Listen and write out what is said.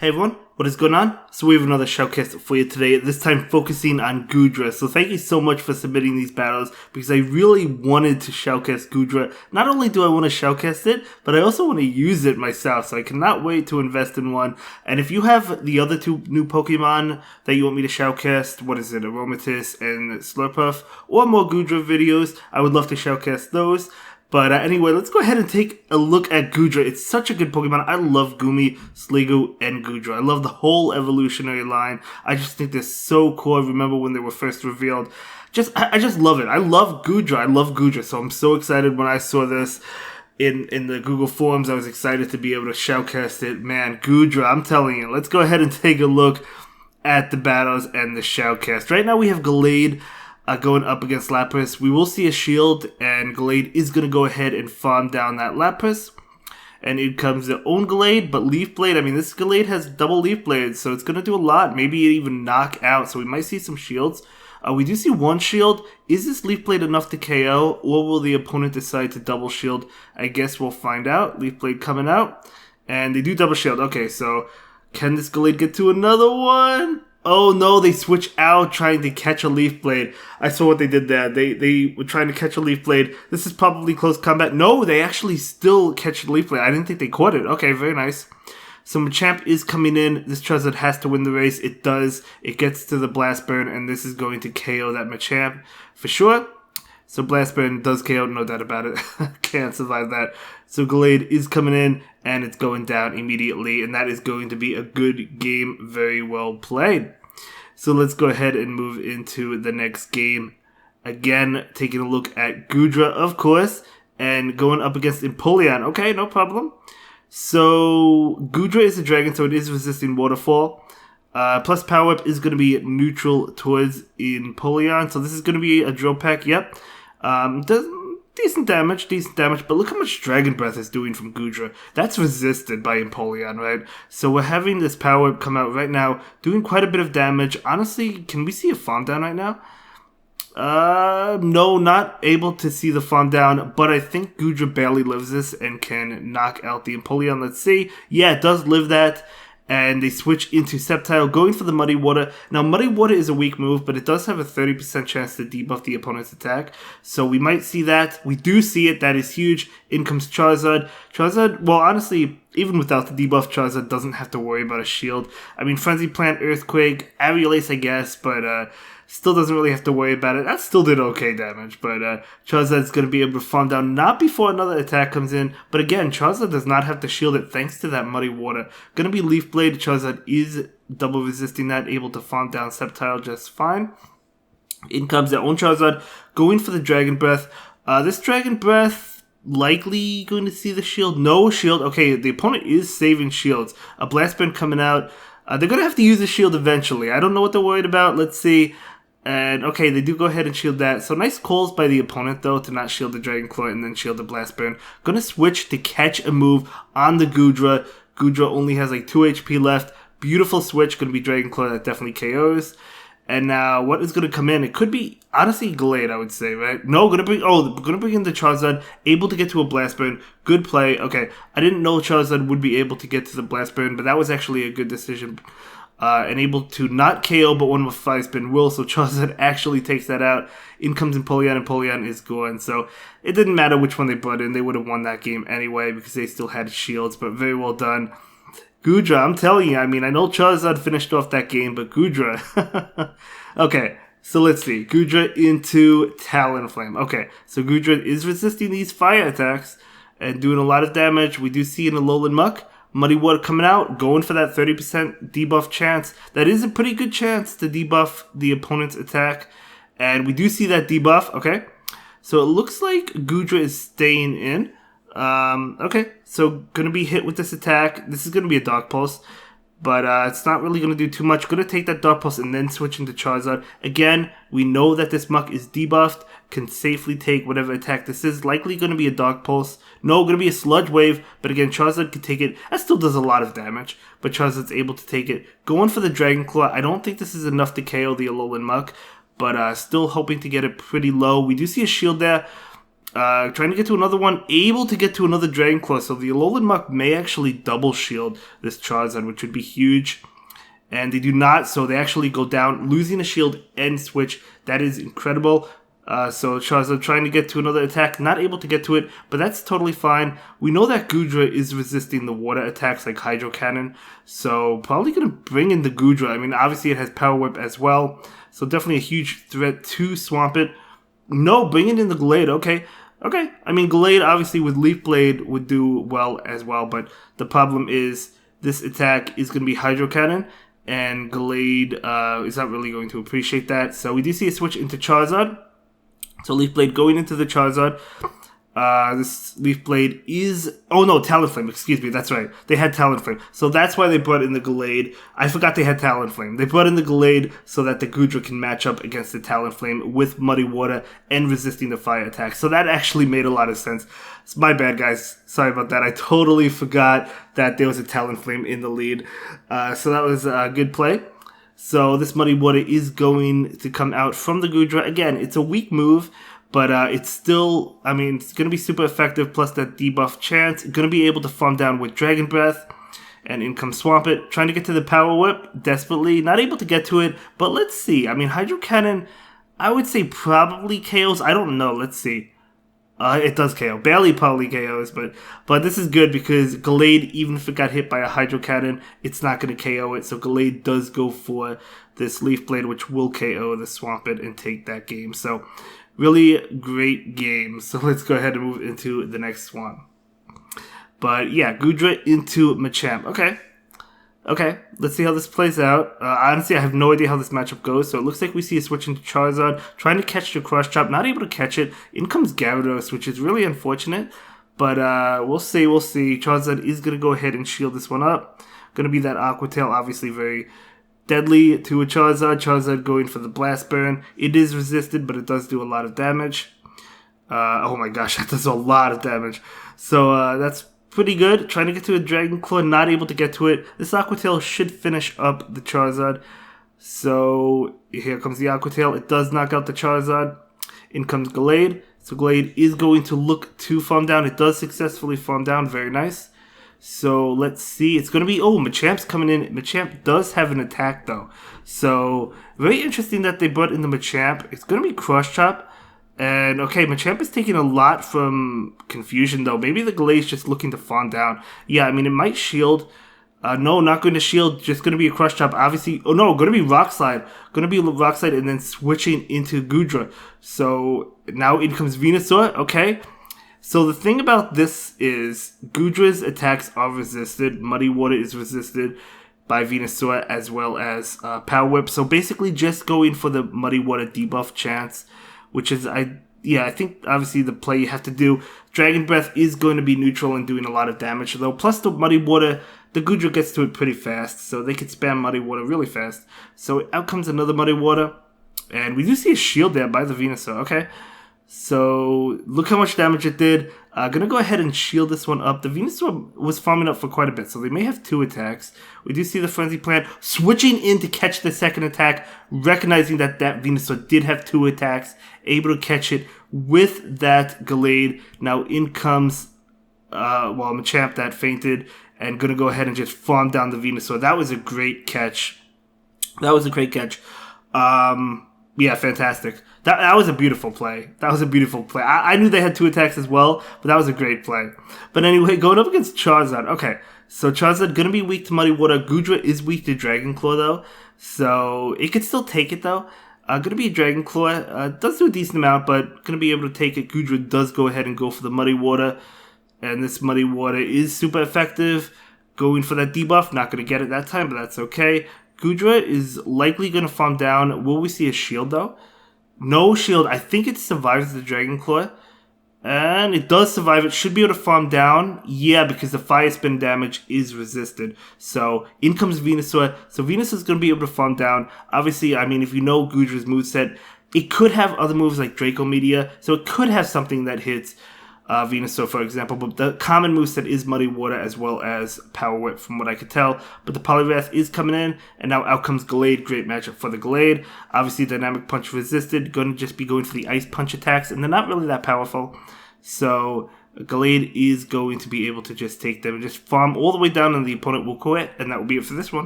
Hey everyone, what is going on? So we have another shoutcast for you today, this time focusing on Goodra. So thank you so much for submitting these battles, because I really wanted to shoutcast Goodra. Not only do I want to shoutcast it, but I also want to use it myself, so I cannot wait to invest in one. And if you have the other two new Pokemon that you want me to shoutcast, what is it, Aromatisse and Slurpuff, or more Goodra videos, I would love to shoutcast those. But anyway, let's go ahead and take a look at Goodra. It's such a good Pokemon. I love Gumi, Sliggoo, and Goodra. I love the whole evolutionary line. I just think they're so cool. I remember when they were first revealed. I just love it. I love Goodra. I love Goodra. So I'm so excited when I saw this in the Google Forums. I was excited to be able to shoutcast it. Man, Goodra, I'm telling you. Let's go ahead and take a look at the battles and the shoutcast. Right now we have Gallade going up against Lapras. We will see a shield, and Gallade is going to go ahead and farm down that Lapras. And it comes their own Gallade, but Leaf Blade, I mean, this Gallade has double Leaf Blades, so it's going to do a lot. Maybe it even knock out, so we might see some shields. We do see one shield. Is this Leaf Blade enough to KO, or will the opponent decide to double shield? I guess we'll find out. Leaf Blade coming out, and they do double shield. Okay, so can this Gallade get to another one? Oh no, they switch out trying to catch a Leaf Blade. I saw what they did there. They were trying to catch a Leaf Blade. This is probably close combat. No, they actually still catch the Leaf Blade. I didn't think they caught it. Okay, very nice. So Machamp is coming in. This Charizard has to win the race. It does. It gets to the Blast Burn, and this is going to KO that Machamp for sure. So Blast Burn does KO, no doubt about it. Can't survive that. So Gallade is coming in, and it's going down immediately, and that is going to be a good game. Very well played. So let's go ahead and move into the next game. Again, taking a look at Goodra, of course, and going up against Empoleon. Okay, no problem. So Goodra is a dragon, so it is resisting Waterfall. Plus Power Up is going to be neutral towards Empoleon, so this is going to be a Drill Peck, yep. Does decent damage, but look how much Dragon Breath is doing from Goodra. That's resisted by Empoleon, right? So we're having this Power Up come out right now, doing quite a bit of damage. Honestly, can we see a farm down right now? No, not able to see the farm down, but I think Goodra barely lives this and can knock out the Empoleon. Let's see. Yeah, it does live that. And they switch into Sceptile, going for the Muddy Water. Now, Muddy Water is a weak move, but it does have a 30% chance to debuff the opponent's attack. So we might see that. We do see it. That is huge. In comes Charizard. Charizard, well, honestly, even without the debuff, Charizard doesn't have to worry about a shield. I mean, Frenzy Plant, Earthquake, Aerial Ace, I guess, but still doesn't really have to worry about it. That still did okay damage, but Charizard's going to be able to farm down, not before another attack comes in. But again, Charizard does not have to shield it thanks to that Muddy Water. Going to be Leaf Blade. Charizard is double resisting that, able to farm down Sceptile just fine. In comes their own Charizard, going for the Dragon Breath. This Dragon Breath likely going to see the shield. No shield. Okay, the opponent is saving shields. A Blast Burn coming out. They're going to have to use the shield eventually. I don't know what they're worried about. Let's see. And okay, they do go ahead and shield that. So nice calls by the opponent though to not shield the Dragon Claw and then shield the Blast Burn. Gonna switch to catch a move on the Goodra. Goodra only has like 2 HP left. Beautiful switch. Gonna be Dragon Claw that definitely KOs. And now what is gonna come in? It could be honestly Gallade, I would say, right? No, gonna bring in the Charizard, able to get to a Blast Burn. Good play. Okay, I didn't know Charizard would be able to get to the Blast Burn, but that was actually a good decision. And able to not KO, but one with 5-spin will, so Charizard actually takes that out. In comes Empoleon, and Empoleon is gone, so it didn't matter which one they brought in, they would have won that game anyway, because they still had shields, but very well done. Goodra, I'm telling you, I mean, I know Charizard finished off that game, but Goodra. Okay, so let's see. Goodra into Talonflame. Okay, so Goodra is resisting these fire attacks, and doing a lot of damage. We do see in the Alolan Muck. Muddy Water coming out, going for that 30% debuff chance. That is a pretty good chance to debuff the opponent's attack. And we do see that debuff, okay? So it looks like Goodra is staying in. Okay, so going to be hit with this attack. This is going to be a Dark Pulse. But it's not really going to do too much. Going to take that Dark Pulse and then switch into Charizard. Again, we know that this Muck is debuffed. Can safely take whatever attack this is. Likely going to be a Dark Pulse. No, going to be a Sludge Wave. But again, Charizard can take it. That still does a lot of damage. But Charizard's able to take it. Going for the Dragon Claw. I don't think this is enough to KO the Alolan Muck. But still hoping to get it pretty low. We do see a shield there. Trying to get to another one, able to get to another Dragon Claw, so the Alolan Muck may actually double shield this Charizard, which would be huge. And they do not, so they actually go down, losing a shield and switch. That is incredible. So Charizard trying to get to another attack, not able to get to it, but that's totally fine. We know that Goodra is resisting the water attacks like Hydro Cannon, so probably going to bring in the Goodra. I mean, obviously it has Power Whip as well, so definitely a huge threat to swamp it. No, bringing in the Glade, okay. I mean, Glade obviously with Leaf Blade would do well as well, but the problem is this attack is going to be Hydro Cannon, and Glade is not really going to appreciate that. So we do see a switch into Charizard. So Leaf Blade going into the Charizard. This Leaf Blade is... Oh no, Talonflame, excuse me, that's right. They had Talonflame. So that's why they brought in the Glade. I forgot they had Talonflame. They brought in the Glade so that the Goodra can match up against the Talonflame with Muddy Water and resisting the fire attack. So that actually made a lot of sense. It's my bad, guys. Sorry about that. I totally forgot that there was a Talonflame in the lead. So that was a good play. So this Muddy Water is going to come out from the Goodra. Again, it's a weak move, but it's still, I mean, it's going to be super effective, plus that debuff chance. Going to be able to farm down with Dragon Breath, and in comes Swamp It. Trying to get to the Power Whip, desperately. Not able to get to it, but let's see. I mean, Hydro Cannon, I would say probably KOs. I don't know. Let's see. It does KO. Barely probably KOs, but this is good because Glade, even if it got hit by a Hydro Cannon, it's not going to KO it. So Glade does go for this Leaf Blade, which will KO the Swampert and take that game. So really great game. So let's go ahead and move into the next one. But yeah, Goodra into Machamp. Okay, let's see how this plays out. Honestly, I have no idea how this matchup goes, so it looks like we see a switch into Charizard, trying to catch the Crush Chop, not able to catch it. In comes Gyarados, which is really unfortunate, but we'll see. Charizard is going to go ahead and shield this one up. Going to be that Aqua Tail, obviously very deadly to a Charizard. Charizard going for the Blast Burn. It is resisted, but it does do a lot of damage. Oh my gosh, that does a lot of damage. So that's pretty good. Trying to get to a Dragon Claw, not able to get to it. This Aqua Tail should finish up the Charizard. So here comes the Aqua Tail. It does knock out the Charizard. In comes Glade. So Glade is going to look to farm down. It does successfully farm down. Very nice. So let's see. It's going to be... Oh, Machamp's coming in. Machamp does have an attack though. So very interesting that they brought in the Machamp. It's going to be Crush Chop. And, okay, Machamp is taking a lot from Confusion, though. Maybe the Glade's just looking to farm down. Yeah, I mean, it might shield. No, not going to shield. Just going to be a Crush Chop. Obviously, oh, no, going to be Rock Slide. Going to be Rock Slide and then switching into Goodra. So, now in comes Venusaur. Okay. So, the thing about this is Goodra's attacks are resisted. Muddy Water is resisted by Venusaur as well as Power Whip. So, basically, just going for the Muddy Water debuff chance, which is, I think obviously the play you have to do. Dragon Breath is going to be neutral and doing a lot of damage, though. Plus the Muddy Water, the Goodra gets to it pretty fast, so they can spam Muddy Water really fast. So out comes another Muddy Water, and we do see a shield there by the Venusaur, okay? So look how much damage it did. Gonna go ahead and shield this one up. The Venusaur was farming up for quite a bit, so they may have 2 attacks. We do see the Frenzy Plant switching in to catch the second attack, recognizing that Venusaur did have 2 attacks, able to catch it with that Glade. Now in comes Machamp that fainted, and gonna go ahead and just farm down the Venusaur. That was a great catch. Yeah, fantastic. That was a beautiful play. I knew they had 2 attacks as well, but that was a great play. But anyway, going up against Charizard. Okay, so Charizard going to be weak to Muddy Water. Goodra is weak to Dragon Claw, though. So it could still take it, though. Going to be a Dragon Claw. Does do a decent amount, but going to be able to take it. Goodra does go ahead and go for the Muddy Water. And this Muddy Water is super effective. Going for that debuff. Not going to get it that time, but that's okay. Goodra is likely going to farm down. Will we see a shield, though? No shield. I think it survives the Dragon Claw. And it does survive. It should be able to farm down. Yeah, because the Fire Spin damage is resisted. So, in comes Venusaur. So, Venusaur's going to be able to farm down. Obviously, I mean, if you know Goodra's moveset, it could have other moves like Draco Meteor. So, it could have something that hits Venusaur, for example, but the common moveset is Muddy Water as well as Power Whip from what I could tell. But the Poliwrath is coming in, and now out comes Gallade. Great matchup for the Gallade. Obviously, Dynamic Punch resisted, going to just be going for the Ice Punch attacks, and they're not really that powerful. So Gallade is going to be able to just take them and just farm all the way down, and the opponent will quit, and that will be it for this one.